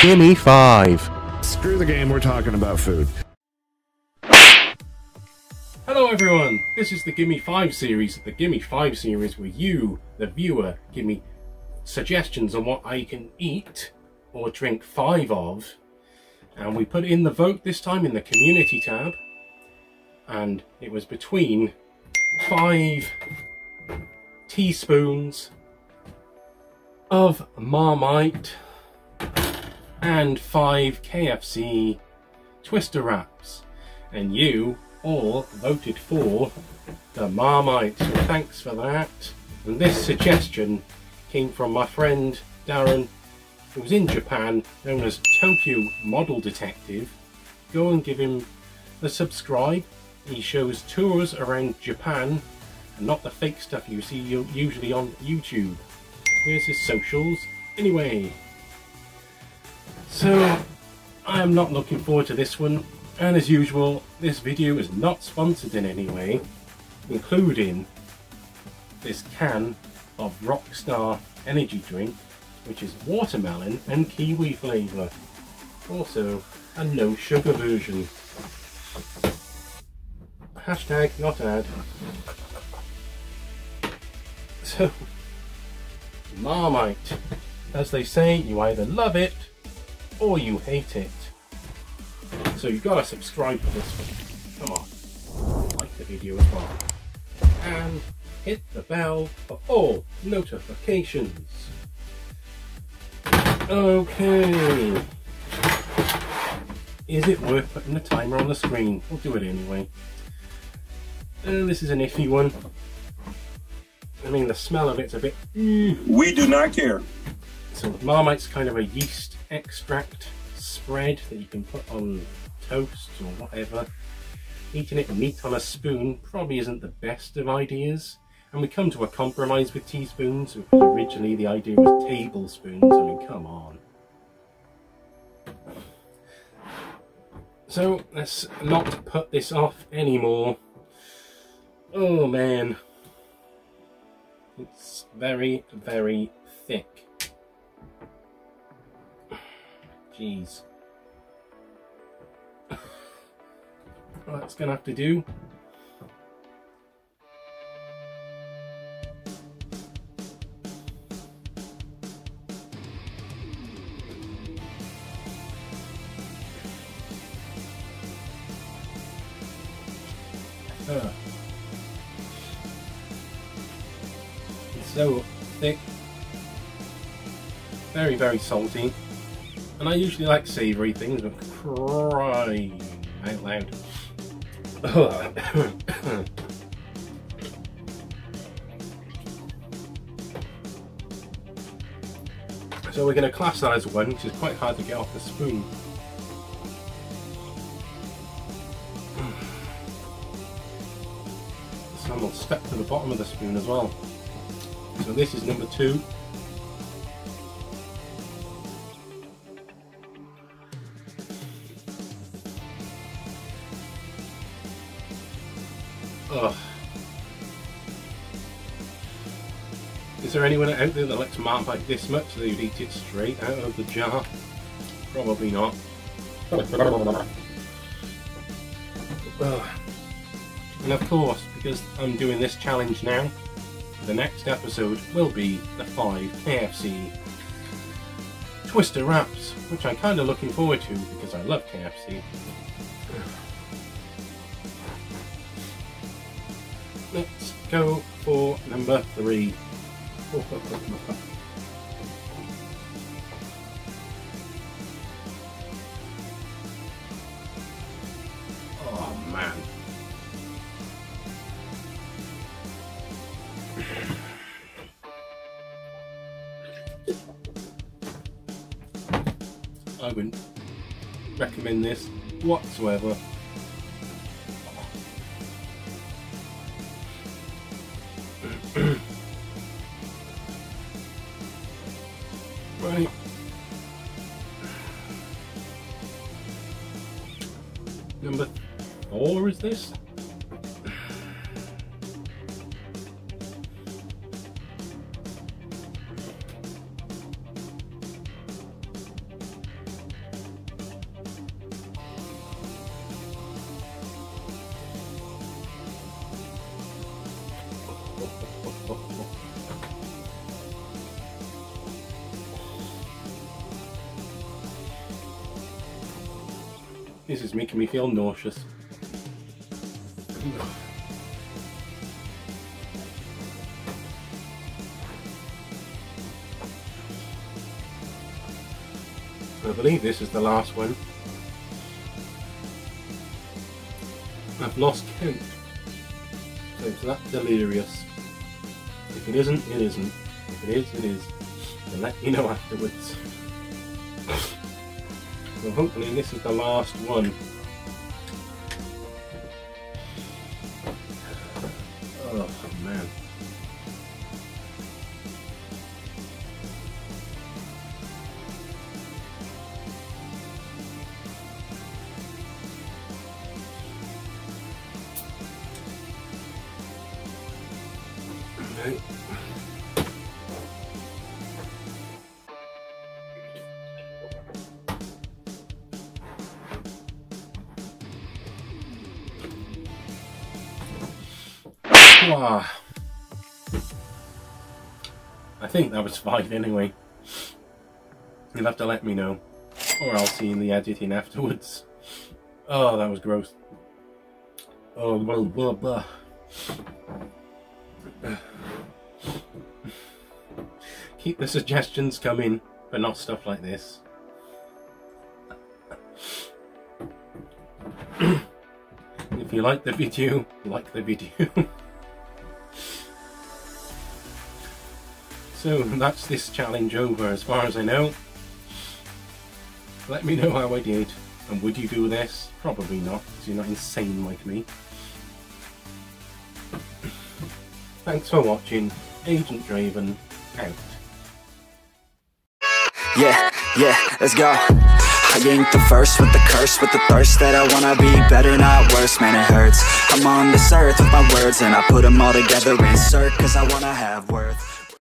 Gimme 5. Screw the game, we're talking about food. Hello everyone, this is the Gimme 5 series. The Gimme 5 series where you, the viewer, give me suggestions on what I can eat or drink 5 of. And we put in the vote this time in the community tab. And it was between 5 teaspoons of Marmite and 5 KFC Twister wraps. And you all voted for the Marmite, so thanks for that. And this suggestion came from my friend Darren, who's in Japan, known as Tokyo Model Detective. Go and give him a subscribe. He shows tours around Japan and not the fake stuff you see usually on YouTube. Here's his socials. Anyway, so I am not looking forward to this one. And as usual, this video is not sponsored in any way, including this can of Rockstar energy drink, which is watermelon and kiwi flavour. Also, a no sugar version. Hashtag not ad. So, Marmite. As they say, you either love it or you hate it. So you've got to subscribe for this one. Come on, like the video as well. And hit the bell for all notifications. Okay. Is it worth putting the timer on the screen? We'll do it anyway. This is an iffy one. I mean, the smell of it's a bit... We do not care. So Marmite's kind of a yeast extract spread that you can put on toast or whatever. Eating it neat on a spoon probably isn't the best of ideas. And we come to a compromise with teaspoons, because originally the idea was tablespoons. I mean, come on. So let's not put this off anymore. Oh man. It's very, very thick. Jeez. Well, that's gonna have to do. It's so thick, very, very salty, and I usually like savoury things, but crying out loud. So we're going to class that as one, which is quite hard to get off the spoon. Some will step to the bottom of the spoon as well. So this is number 2. Ugh. Is there anyone out there that likes Marmite this much that you'd eat it straight out of the jar? Probably not. And of course, because I'm doing this challenge now, the next episode will be the 5 KFC Twister wraps, which I'm kind of looking forward to because I love KFC. Let's go for number 3. Oh man. I wouldn't recommend this whatsoever. Right. Number 4 is this? This is making me feel nauseous. I believe this is the last one. I've lost count. So it's that delirious. If it isn't, it isn't. If it is, it is. And let me know afterwards. So hopefully this is the last one. Oh man. Okay. Wow. I think that was fine anyway. You'll have to let me know, or I'll see in the editing afterwards. Oh, that was gross. Oh, blah, blah, blah. Keep the suggestions coming, but not stuff like this. If you like the video, like the video. So that's this challenge over as far as I know. Let me know how I did, and would you do this? Probably not, because you're not insane like me. Thanks for watching. AGENTDRAVEN out. Yeah, let's go. I ain't the first with the curse, with the thirst that I wanna be better, not worse. Man, it hurts. I'm on this earth with my words, and I put them all together, insert, cause I wanna have worth.